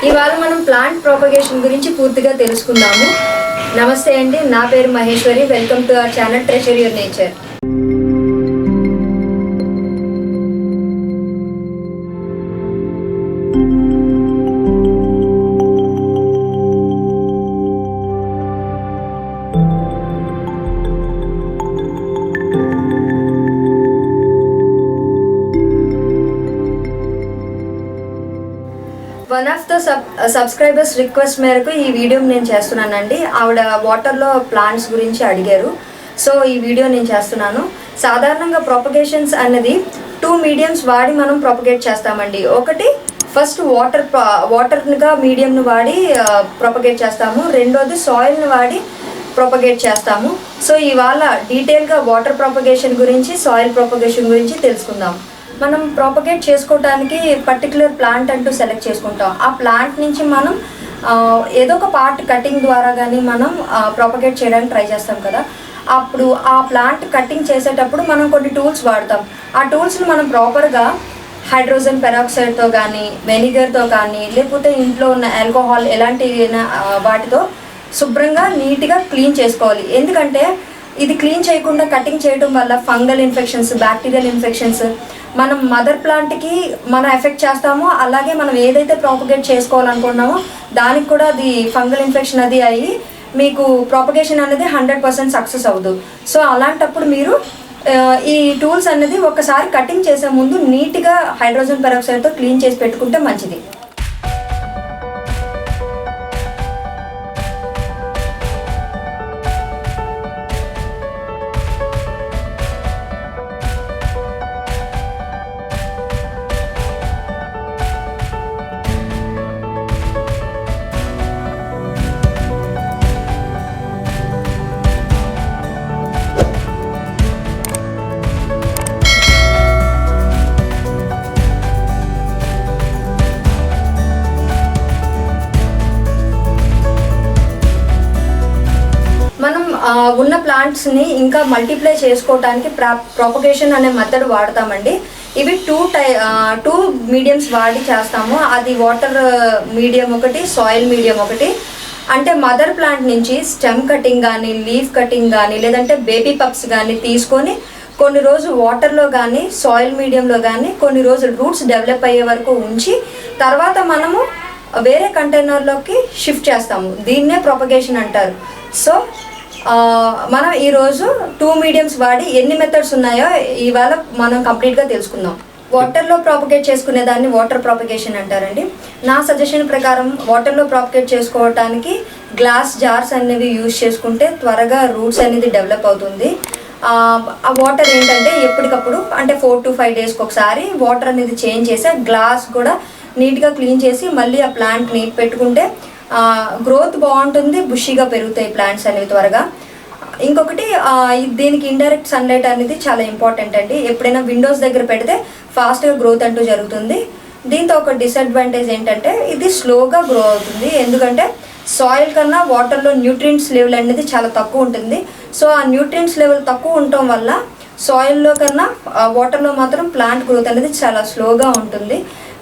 ఇవాళ మనం plant propagation గురించి పూర్తిగా తెలుసుకుందాము. నమస్తే అండి, నా పేరు Maheshwari. Welcome to our channel treasure your nature. One of the subscribers request మేరకు ఈ వీడియో నేను చేస్తున్నానండి. ఆవిడ వాటర్లో ప్లాంట్స్ గురించి అడిగారు, సో ఈ వీడియో నేను చేస్తున్నాను. సాధారణంగా ప్రొపగేషన్స్ అనేది 2 మీడియంస్ వాడి మనం ప్రొపగేట్ చేస్తామండి. ఒకటి ఫస్ట్ వాటర్గా మీడియంను వాడి ప్రొపగేట్ చేస్తాము. రెండోది సాయిల్ని వాడి ప్రొపగేట్ చేస్తాము. సో ఇవాళ డీటెయిల్గా వాటర్ ప్రొపగేషన్ గురించి, సాయిల్ ప్రొపగేషన్ గురించి తెలుసుకుందాం. మనం ప్రొపగేట్ చేసుకోవడానికి పర్టికులర్ ప్లాంట్ అంటూ సెలెక్ట్ చేసుకుంటాం. ఆ ప్లాంట్ నుంచి మనం ఏదో ఒక పార్ట్ కటింగ్ ద్వారా కానీ మనం ప్రొపగేట్ చేయడానికి ట్రై చేస్తాం కదా. అప్పుడు ఆ ప్లాంట్ కటింగ్ చేసేటప్పుడు మనం కొన్ని టూల్స్ వాడతాం. ఆ టూల్స్ని మనం ప్రాపర్గా హైడ్రోజన్ పెరాక్సైడ్తో కానీ, వెనిగర్తో కానీ, లేకపోతే ఇంట్లో ఉన్న ఆల్కహాల్ ఎలాంటి వాటితో శుభ్రంగా నీట్గా క్లీన్ చేసుకోవాలి. ఎందుకంటే ఇది క్లీన్ చేయకుండా కటింగ్ చేయడం వల్ల ఫంగల్ ఇన్ఫెక్షన్స్, బ్యాక్టీరియల్ ఇన్ఫెక్షన్స్ మనం మదర్ ప్లాంట్కి మనం ఎఫెక్ట్ చేస్తామో, అలాగే మనం ఏదైతే ప్రాపగేట్ చేసుకోవాలనుకున్నామో దానికి కూడా అది ఫంగల్ ఇన్ఫెక్షన్ అది అయ్యి మీకు ప్రాపగేషన్ అనేది 100% సక్సెస్ అవ్వదు. సో అలాంటప్పుడు మీరు ఈ టూల్స్ అనేది ఒకసారి కటింగ్ చేసే ముందు నీట్గా హైడ్రోజన్ పెరాక్సైడ్తో క్లీన్ చేసి పెట్టుకుంటే మంచిది. ఉన్న ప్లాంట్స్ని ఇంకా మల్టిప్లై చేసుకోవడానికి ప్రొపగేషన్ అనే మెథడ్ వాడతామండి. ఇవి టూ మీడియంస్ వాడి చేస్తాము. అది వాటర్ మీడియం ఒకటి, సాయిల్ మీడియం ఒకటి. అంటే మదర్ ప్లాంట్ నుంచి స్టెమ్ కటింగ్ కానీ, లీఫ్ కటింగ్ కానీ, లేదంటే బేబీ పప్స్ కానీ తీసుకొని కొన్ని రోజులు వాటర్లో కానీ, సాయిల్ మీడియంలో కానీ కొన్ని రోజులు రూట్స్ డెవలప్ అయ్యే వరకు ఉంచి తర్వాత మనము వేరే కంటైనర్లోకి షిఫ్ట్ చేస్తాము. దీన్నే ప్రొపగేషన్ అంటారు. సో మనం ఈరోజు 2 మీడియంస్ వాడి ఎన్ని మెథడ్స్ ఉన్నాయో ఇవాళ మనం కంప్లీట్గా తెలుసుకుందాం. వాటర్లో ప్రాపగేట్ చేసుకునే దాన్ని వాటర్ ప్రాపగేషన్ అంటారండి. నా సజెషన్ ప్రకారం వాటర్లో ప్రాపగేట్ చేసుకోవడానికి గ్లాస్ జార్స్ అనేవి యూజ్ చేసుకుంటే త్వరగా రూట్స్ అనేది డెవలప్ అవుతుంది. ఆ వాటర్ ఏంటంటే ఎప్పటికప్పుడు అంటే 4 to 5 డేస్కి ఒకసారి వాటర్ అనేది చేంజ్ చేసి గ్లాస్ కూడా నీట్గా క్లీన్ చేసి మళ్ళీ ఆ ప్లాంట్ని పెట్టుకుంటే గ్రోత్ బాగుంటుంది, బుషీగా పెరుగుతాయి ప్లాంట్స్ అనేవి త్వరగా. ఇంకొకటి దీనికి ఇండైరెక్ట్ సన్లైట్ అనేది చాలా ఇంపార్టెంట్ అండి. ఎప్పుడైనా విండోస్ దగ్గర పెడితే ఫాస్ట్గా గ్రోత్ అంటూ జరుగుతుంది. దీంతో ఒక డిసడ్వాంటేజ్ ఏంటంటే ఇది స్లోగా గ్రో అవుతుంది. ఎందుకంటే సాయిల్ కన్నా వాటర్లో న్యూట్రియంట్స్ లెవెల్ అనేది చాలా తక్కువ ఉంటుంది. సో ఆ న్యూట్రియంట్స్ లెవెల్ తక్కువ ఉండటం వల్ల సాయిల్లో కన్నా వాటర్లో మాత్రం ప్లాంట్ గ్రోత్ అనేది చాలా స్లోగా ఉంటుంది.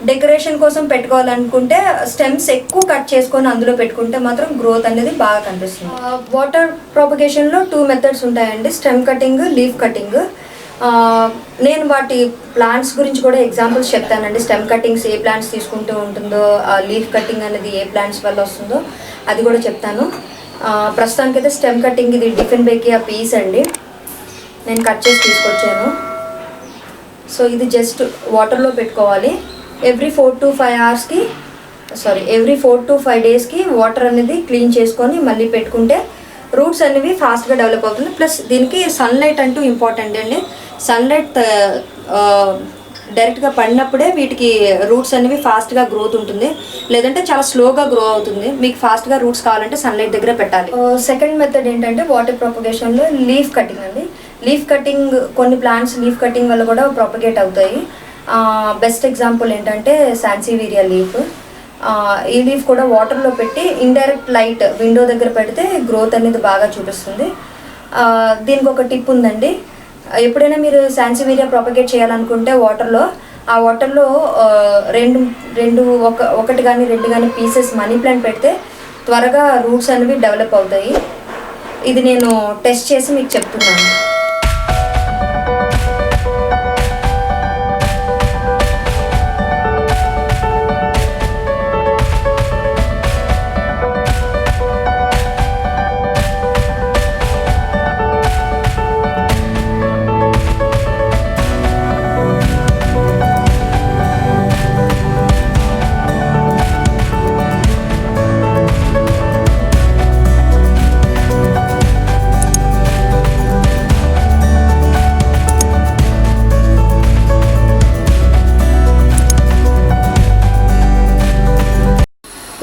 డెకరేషన్ కోసం పెట్టుకోవాలనుకుంటే స్టెమ్స్ ఎక్కువ కట్ చేసుకొని అందులో పెట్టుకుంటే మాత్రం గ్రోత్ అనేది బాగా కనిపిస్తుంది. వాటర్ ప్రొపగేషన్లో 2 మెథడ్స్ ఉంటాయండి, స్టెమ్ కటింగ్, లీఫ్ కటింగ్. నేను వాటి ప్లాంట్స్ గురించి కూడా ఎగ్జాంపుల్స్ చెప్తానండి. స్టెమ్ కటింగ్స్ ఏ ప్లాంట్స్ తీసుకుంటూ ఉంటుందో, లీఫ్ కటింగ్ అనేది ఏ ప్లాంట్స్ వల్ల వస్తుందో అది కూడా చెప్తాను. ప్రస్తుతానికైతే స్టెమ్ కటింగ్ ఇది డిఫెన్బేకియా పీస్ అండి, నేను కట్ చేసి తీసుకొచ్చాను. సో ఇది జస్ట్ వాటర్లో పెట్టుకోవాలి. ఎవ్రీ 4 to 5 డేస్కి వాటర్ అనేది క్లీన్ చేసుకొని మళ్ళీ పెట్టుకుంటే రూట్స్ అనేవి ఫాస్ట్గా డెవలప్ అవుతుంది. ప్లస్ దీనికి సన్లైట్ అంటూ ఇంపార్టెంట్ అండి. సన్లైట్ డైరెక్ట్గా పడినప్పుడే వీటికి రూట్స్ అనేవి ఫాస్ట్గా గ్రోత్ ఉంటుంది, లేదంటే చాలా స్లోగా గ్రో అవుతుంది. మీకు ఫాస్ట్గా రూట్స్ కావాలంటే సన్లైట్ దగ్గర పెట్టాలి. సెకండ్ మెథడ్ ఏంటంటే వాటర్ ప్రొపగేషన్లో లీఫ్ కటింగ్ అండి. లీఫ్ కటింగ్ కొన్ని ప్లాంట్స్ లీఫ్ కటింగ్ వల్ల కూడా ప్రొపగేట్ అవుతాయి. బెస్ట్ ఎగ్జాంపుల్ ఏంటంటే సాన్సివేరియా లీఫ్. ఈ లీఫ్ కూడా వాటర్లో పెట్టి ఇండైరెక్ట్ లైట్ విండో దగ్గర పెడితే గ్రోత్ అనేది బాగా చూపిస్తుంది. దీనికి ఒక టిప్ ఉందండి. ఎప్పుడైనా మీరు సాన్సివేరియా ప్రొపగేట్ చేయాలనుకుంటే వాటర్లో ఆ వాటర్లో ఒకటి కానీ 2 కానీ పీసెస్ మనీ ప్లాంట్ పెడితే త్వరగా రూట్స్ అనేవి డెవలప్ అవుతాయి. ఇది నేను టెస్ట్ చేసి మీకు చెప్తున్నాను.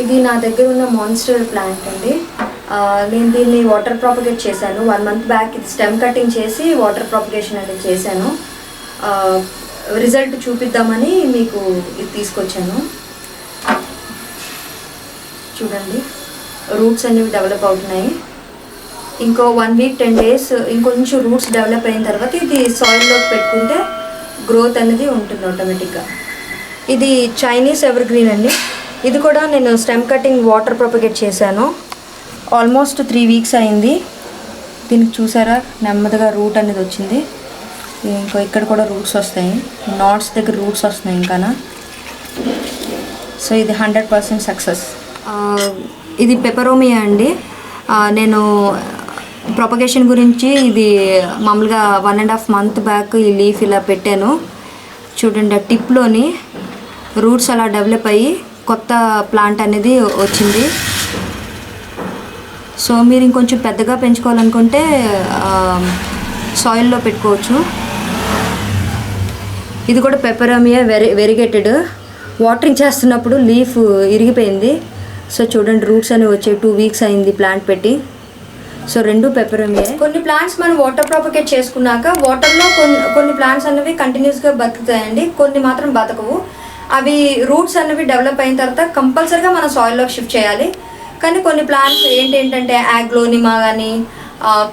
ఇది నా దగ్గర ఉన్న మాన్స్టర్ ప్లాంట్ అండి. నేను దీన్ని వాటర్ ప్రాపగేట్ చేశాను 1 month బ్యాక్. ఇది స్టెమ్ కటింగ్ చేసి వాటర్ ప్రాపగేషన్ అనేది చేశాను. రిజల్ట్ చూపిద్దామని మీకు ఇది తీసుకొచ్చాను. చూడండి, రూట్స్ అనేవి డెవలప్ అవుతున్నాయి. ఇంకో 1 week 10 days ఇంకొంచెం రూట్స్ డెవలప్ అయిన తర్వాత ఇది సాయిల్లోకి పెట్టుకుంటే గ్రోత్ అనేది ఉంటుంది ఆటోమేటిక్గా. ఇది చైనీస్ ఎవర్ గ్రీన్ అండి. ఇది కూడా నేను స్టెమ్ కటింగ్ వాటర్ ప్రొపగేట్ చేశాను. ఆల్మోస్ట్ 3 weeks అయింది. దీనికి చూసారా నెమ్మదిగా రూట్ అనేది వచ్చింది. ఇంకో ఇక్కడ కూడా రూట్స్ వస్తాయి, నాట్స్ దగ్గర రూట్స్ వస్తున్నాయి ఇంకానా. సో ఇది 100% సక్సెస్. ఇది పెపరోమియా అండి. నేను ప్రొపగేషన్ గురించి ఇది మామూలుగా 1.5 month బ్యాక్ ఈ లీఫ్ ఇలా పెట్టాను. చూడండి, ఆ టిప్లోని రూట్స్ అలా డెవలప్ అయ్యి కొత్త ప్లాంట్ అనేది వచ్చింది. సో మీరు ఇంకొంచెం పెద్దగా పెంచుకోవాలనుకుంటే సాయిల్లో పెట్టుకోవచ్చు. ఇది కూడా పెపరోమియా వెరిగేటెడ్. వాటరింగ్ చేస్తున్నప్పుడు లీఫ్ ఇరిగిపోయింది. సో చూడండి, రూట్స్ అనేవి వచ్చాయి. 2 weeks అయింది ప్లాంట్ పెట్టి. సో 2 పెపరోమియా. కొన్ని ప్లాంట్స్ మనం వాటర్ ప్రాపగేట్ చేసుకున్నాక వాటర్లో కొన్ని ప్లాంట్స్ అనేవి కంటిన్యూస్గా బతుకుతాయండి, కొన్ని మాత్రం బతకవు. అవి రూట్స్ అనేవి డెవలప్ అయిన తర్వాత కంపల్సరీగా మనం సాయిల్లోకి షిఫ్ట్ చేయాలి. కానీ కొన్ని ప్లాంట్స్ ఏంటంటే యాగ్లోనిమా కానీ,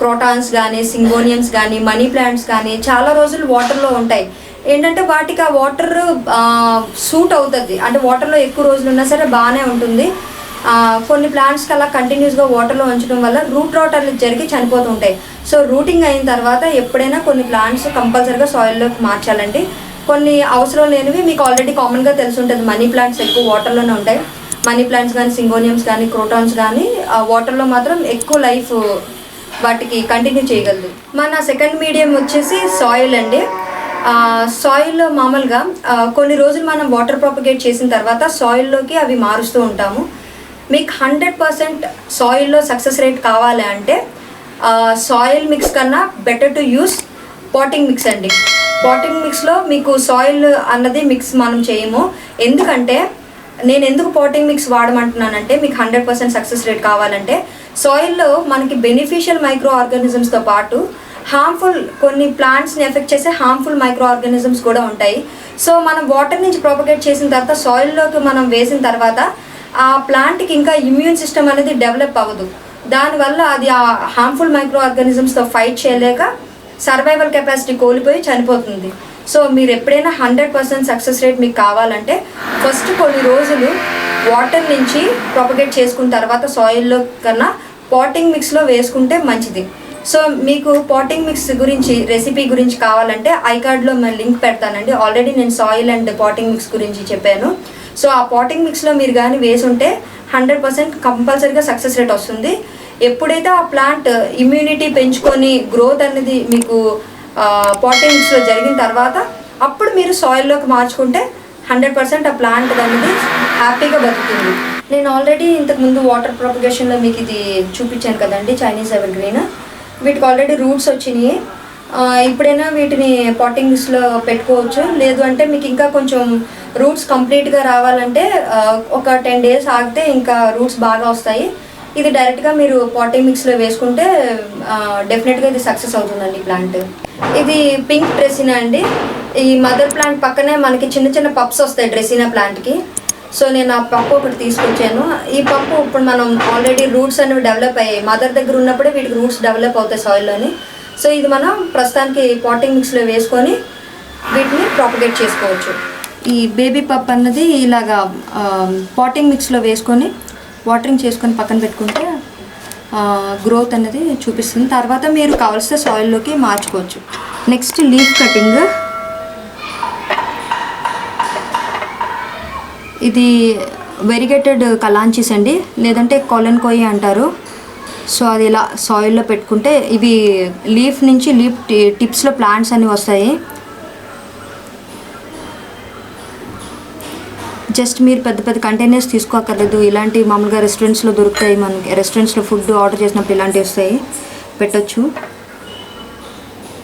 క్రోటాన్స్ కానీ, సింగోనియమ్స్ కానీ, మనీ ప్లాంట్స్ కానీ చాలా రోజులు వాటర్లో ఉంటాయి. ఏంటంటే వాటికి ఆ వాటర్ సూట్ అవుతుంది, అంటే వాటర్లో ఎక్కువ రోజులు ఉన్నా సరే బాగానే ఉంటుంది. కొన్ని ప్లాంట్స్కి అలా కంటిన్యూస్గా వాటర్లో ఉంచడం వల్ల రూట్ రాట్ అనేది జరిగి చనిపోతూ ఉంటాయి. సో రూటింగ్ అయిన తర్వాత ఎప్పుడైనా కొన్ని ప్లాంట్స్ కంపల్సరీగా సాయిల్లోకి మార్చాలండి. కొన్ని అవసరం లేనివి మీకు ఆల్రెడీ కామన్గా తెలిసి ఉంటుంది. మనీ ప్లాంట్స్ ఎక్కువ వాటర్లోనే ఉంటాయి. మనీ ప్లాంట్స్ కానీ, సింగోనియమ్స్ కానీ, క్రోటాన్స్ కానీ వాటర్లో మాత్రం ఎక్కువ లైఫ్ వాటికి కంటిన్యూ చేయగలదు. మన సెకండ్ మీడియం వచ్చేసి సాయిల్ అండి. సాయిల్ మామూలుగా కొన్ని రోజులు మనం వాటర్ ప్రాపగేట్ చేసిన తర్వాత సాయిల్లోకి అవి మారుస్తూ ఉంటాము. మీకు 100% సాయిల్లో సక్సెస్ రేట్ కావాలి అంటే సాయిల్ మిక్స్ కన్నా better to use potting mix అండి. పాటింగ్ మిక్స్లో మీకు సాయిల్ అన్నది మిక్స్ మనం చేయము. ఎందుకంటే నేను ఎందుకు పాటింగ్ మిక్స్ వాడమంటున్నానంటే మీకు 100% సక్సెస్ రేట్ కావాలంటే సాయిల్లో మనకి బెనిఫిషియల్ మైక్రో ఆర్గానిజమ్స్తో పాటు హార్మ్ఫుల్ కొన్ని ప్లాంట్స్ని ఎఫెక్ట్ చేసే హార్మ్ఫుల్ మైక్రో ఆర్గానిజమ్స్ కూడా ఉంటాయి. సో మనం వాటర్ నుంచి ప్రాపగేట్ చేసిన తర్వాత సాయిల్లోకి మనం వేసిన తర్వాత ఆ ప్లాంట్కి ఇంకా ఇమ్యూన్ సిస్టమ్ అనేది డెవలప్ అవ్వదు. దానివల్ల అది ఆ హార్మ్ఫుల్ మైక్రో ఆర్గానిజమ్స్తో ఫైట్ చేయలేక సర్వైవల్ కెపాసిటీ కోల్పోయి చనిపోతుంది. సో మీరు ఎప్పుడైనా 100% సక్సెస్ రేట్ మీకు కావాలంటే ఫస్ట్ కొన్ని రోజులు వాటర్ నుంచి ప్రాపగేట్ చేసుకున్న తర్వాత సాయిల్లో కన్నా పాటింగ్ మిక్స్లో వేసుకుంటే మంచిది. సో మీకు పాటింగ్ మిక్స్ గురించి రెసిపీ గురించి కావాలంటే ఐకార్డ్లో లింక్ పెడతానండి. ఆల్రెడీ నేను సాయిల్ అండ్ పాటింగ్ మిక్స్ గురించి చెప్పాను. సో ఆ పాటింగ్ మిక్స్లో మీరు కానీ వేసుంటే 100% కంపల్సరీగా సక్సెస్ రేట్ వస్తుంది. ఎప్పుడైతే ఆ ప్లాంట్ ఇమ్యూనిటీ పెంచుకొని గ్రోత్ అనేది మీకు పాటింగ్ మిక్స్లో జరిగిన తర్వాత అప్పుడు మీరు సాయిల్లోకి మార్చుకుంటే 100% ఆ ప్లాంట్ అనేది హ్యాపీగా బతుకుతుంది. నేను ఆల్రెడీ ఇంతకుముందు వాటర్ ప్రొపగేషన్లో మీకు ఇది చూపించాను కదండి, చైనీస్ ఎవర్ గ్రీన్. వీటికి ఆల్రెడీ రూట్స్ వచ్చినాయి. ఇప్పుడైనా వీటిని పాటింగ్స్లో పెట్టుకోవచ్చు. లేదు అంటే మీకు ఇంకా కొంచెం రూట్స్ కంప్లీట్గా రావాలంటే ఒక 10 days ఆగితే ఇంకా రూట్స్ బాగా వస్తాయి. ఇది డైరెక్ట్గా మీరు పాటింగ్ మిక్స్లో వేసుకుంటే డెఫినెట్గా ఇది సక్సెస్ అవుతుందండి ప్లాంట్. ఇది పింక్ డ్రెసినా అండి. ఈ మదర్ ప్లాంట్ పక్కనే మనకి చిన్న చిన్న పప్స్ వస్తాయి డ్రెసినా ప్లాంట్కి. సో నేను ఆ పప్పు ఒకటి తీసుకొచ్చాను. ఈ పప్పు ఇప్పుడు మనం ఆల్రెడీ రూట్స్ అనేవి డెవలప్ అయ్యాయి. మదర్ దగ్గర ఉన్నప్పుడే వీటికి రూట్స్ డెవలప్ అవుతాయి సాయిల్లోని. సో ఇది మనం ప్రస్తుతానికి పాటింగ్ మిక్స్లో వేసుకొని వీటిని ప్రాపగేట్ చేసుకోవచ్చు. ఈ బేబీ పప్ అన్నది ఇలాగా పాటింగ్ మిక్స్లో వేసుకొని వాటరింగ్ చేసుకొని పక్కన పెట్టుకుంటే గ్రోత్ అనేది చూపిస్తుంది. తర్వాత మీరు కావాల్సిన సాయిల్లోకి మార్చుకోవచ్చు. Next leaf cutting. ఇది వెరిగేటెడ్ కలాంచీస్ అండి, లేదంటే కొలన్ కొయ్యి అంటారు. సో అది ఇలా సాయిల్లో పెట్టుకుంటే ఇవి లీఫ్ నుంచి లీఫ్ టిప్స్లో ప్లాంట్స్ అన్నీ వస్తాయి. జస్ట్ మీరు పెద్ద పెద్ద కంటైనర్స్ తీసుకోక్కర్లేదు. ఇలాంటి మామూలుగా రెస్టారెంట్స్లో దొరుకుతాయి. మనకి రెస్టారెంట్స్లో ఫుడ్ ఆర్డర్ చేసినప్పుడు ఇలాంటివి వస్తాయి, పెట్టచ్చు.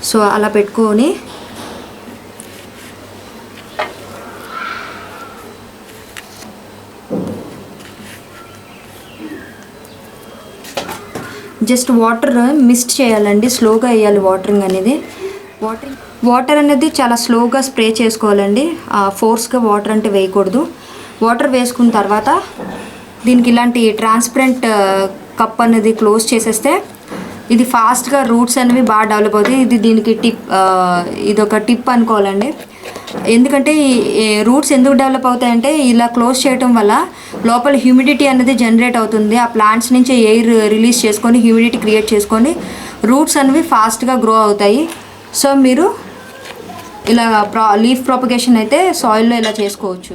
సో అలా పెట్టుకొని జస్ట్ వాటర్ మిస్ట్ చేయాలండి, స్లోగా వేయాలి వాటరింగ్ అనేది. వాటర్ అనేది చాలా స్లోగా స్ప్రే చేసుకోవాలండి, ఫోర్స్గా వాటర్ అంటే వేయకూడదు. వాటర్ వేసుకున్న తర్వాత దీనికి ఇలాంటి ట్రాన్స్పరెంట్ కప్ అనేది క్లోజ్ చేసేస్తే ఇది ఫాస్ట్గా రూట్స్ అనేవి బాగా డెవలప్ అవుతాయి. ఇది దీనికి ఇది ఒక టిప్ అనుకోవాలండి. ఎందుకంటే ఈ రూట్స్ ఎందుకు డెవలప్ అవుతాయంటే ఇలా క్లోజ్ చేయడం వల్ల లోపల హ్యూమిడిటీ అనేది జనరేట్ అవుతుంది. ఆ ప్లాంట్స్ నుంచి ఎయిర్ రిలీజ్ చేసుకొని హ్యూమిడిటీ క్రియేట్ చేసుకొని రూట్స్ అనేవి ఫాస్ట్గా గ్రో అవుతాయి. సో మీరు ఇలా లీఫ్ ప్రాపగేషన్ అయితే సాయిల్లో ఇలా చేసుకోవచ్చు.